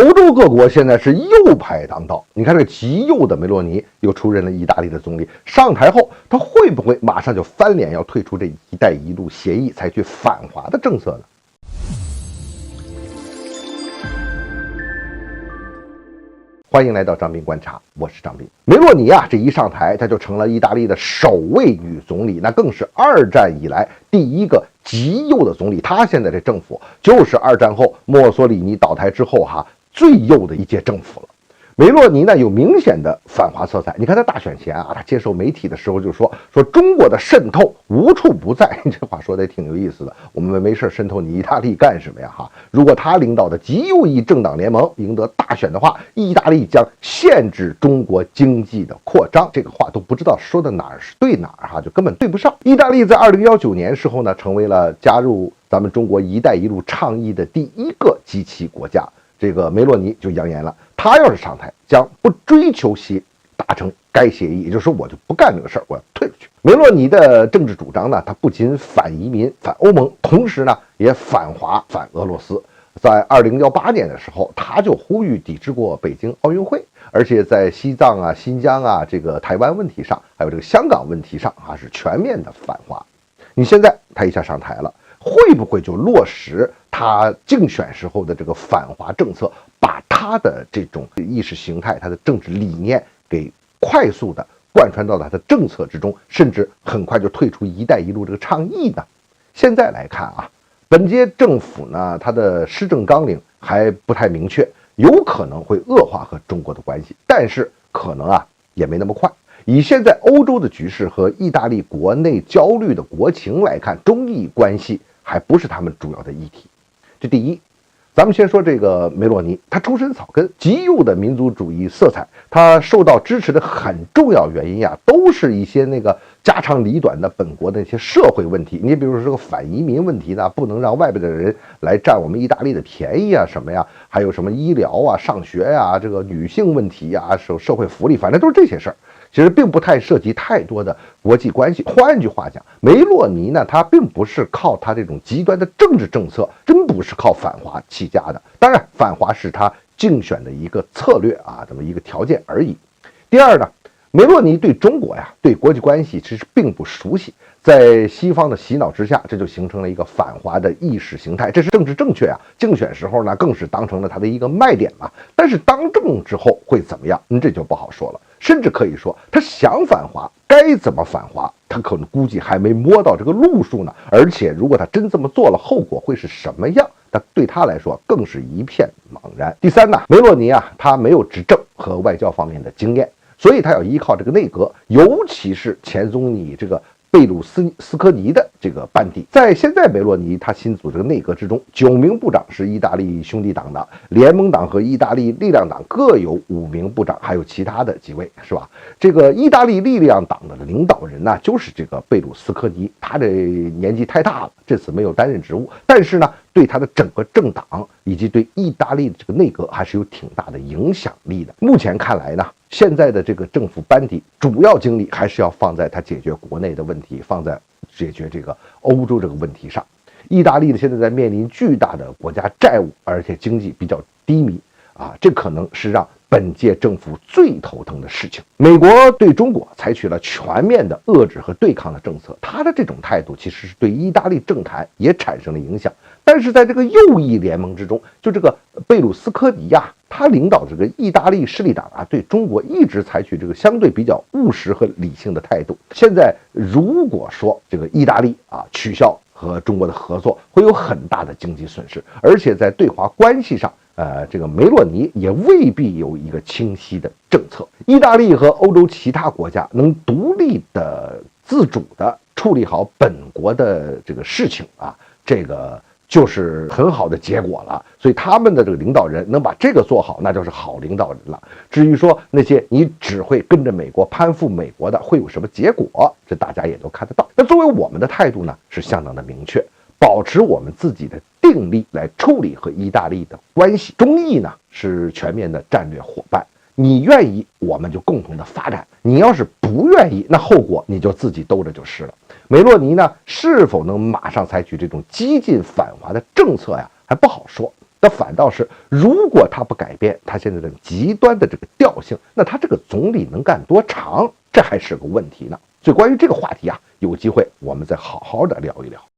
欧洲各国现在是右派当道，你看这个极右的梅洛尼又出任了意大利的总理，上台后他会不会马上就翻脸要退出这“一带一路”协议，采取反华的政策呢？欢迎来到张斌观察，我是张斌。梅洛尼这一上台，她就成了意大利的首位女总理，那更是二战以来第一个极右的总理。她现在这政府就是二战后墨索里尼倒台之后最右的一届政府了。梅洛尼呢有明显的反华色彩，你看他大选前他接受媒体的时候就说中国的渗透无处不在，这话说的也挺有意思的。我们没事渗透你意大利干什么呀？如果他领导的极右翼政党联盟赢得大选的话，意大利将限制中国经济的扩张。这个话都不知道说的哪儿是对哪儿就根本对不上。意大利在2019年时候呢，成为了加入咱们中国“一带一路”倡议的第一个G7国家。这个梅洛尼就扬言了，他要是上台，将不追求达成该协议，也就是说，我就不干这个事儿，我要退出去。梅洛尼的政治主张呢，他不仅反移民、反欧盟，同时呢也反华、反俄罗斯。在2018年的时候，他就呼吁抵制过北京奥运会，而且在西藏新疆这个台湾问题上，还有这个香港问题上是全面的反华。你现在他一下上台了，会不会就落实他竞选时候的这个反华政策，把他的这种意识形态、他的政治理念给快速的贯穿到他的政策之中，甚至很快就退出“一带一路”这个倡议呢？现在来看本届政府呢，他的施政纲领还不太明确，有可能会恶化和中国的关系，但是可能也没那么快。以现在欧洲的局势和意大利国内焦虑的国情来看，中意关系还不是他们主要的议题。这第一，咱们先说这个梅洛尼，他出身草根，极右的民族主义色彩，他受到支持的很重要原因都是一些那个家长里短的本国的那些社会问题。你比如说这个反移民问题呢，不能让外边的人来占我们意大利的便宜什么呀，还有什么医疗上学这个女性问题社会福利，反正都是这些事儿。其实并不太涉及太多的国际关系。换句话讲，梅洛尼呢，他并不是靠他这种极端的政治政策，真不是靠反华起家的。当然，反华是他竞选的一个策略这么一个条件而已。第二呢，梅洛尼对中国对国际关系其实并不熟悉，在西方的洗脑之下，这就形成了一个反华的意识形态，这是政治正确竞选时候呢，更是当成了他的一个卖点嘛。但是当政之后会怎么样？这就不好说了。甚至可以说，他想反华，该怎么反华，他可能估计还没摸到这个路数呢。而且，如果他真这么做了，后果会是什么样？那对他来说更是一片茫然。第三呢，梅洛尼他没有执政和外交方面的经验，所以他要依靠这个内阁，尤其是前总理这个贝鲁斯科尼的这个班底。在现在梅洛尼他新组这个内阁之中，9名部长是意大利兄弟党的，联盟党和意大利力量党各有5名部长，还有其他的几位，是吧？这个意大利力量党的领导人呢，就是这个贝鲁斯科尼，他这年纪太大了，这次没有担任职务，但是呢，对他的整个政党以及对意大利的这个内阁还是有挺大的影响力的。目前看来呢，现在的这个政府班底主要精力还是要放在他解决国内的问题，放在解决这个欧洲这个问题上。意大利呢现在在面临巨大的国家债务，而且经济比较低迷这可能是让本届政府最头疼的事情。美国对中国采取了全面的遏制和对抗的政策，他的这种态度其实是对意大利政坛也产生了影响。但是在这个右翼联盟之中，就这个贝鲁斯科尼他领导这个意大利势力党对中国一直采取这个相对比较务实和理性的态度。现在如果说这个意大利取消和中国的合作，会有很大的经济损失，而且在对华关系上这个梅洛尼也未必有一个清晰的政策。意大利和欧洲其他国家能独立的、自主的处理好本国的这个事情这个就是很好的结果了。所以他们的这个领导人能把这个做好，那就是好领导人了。至于说那些你只会跟着美国攀附美国的会有什么结果，这大家也都看得到。那作为我们的态度呢，是相当的明确，保持我们自己的定力来处理和意大利的关系。中意呢是全面的战略伙伴，你愿意我们就共同的发展，你要是不愿意，那后果你就自己兜着就是了。梅洛尼呢是否能马上采取这种激进反华的政策还不好说。那反倒是，如果他不改变他现在的极端的这个调性，那他这个总理能干多长？这还是个问题呢。所以关于这个话题啊，有机会我们再好好的聊一聊。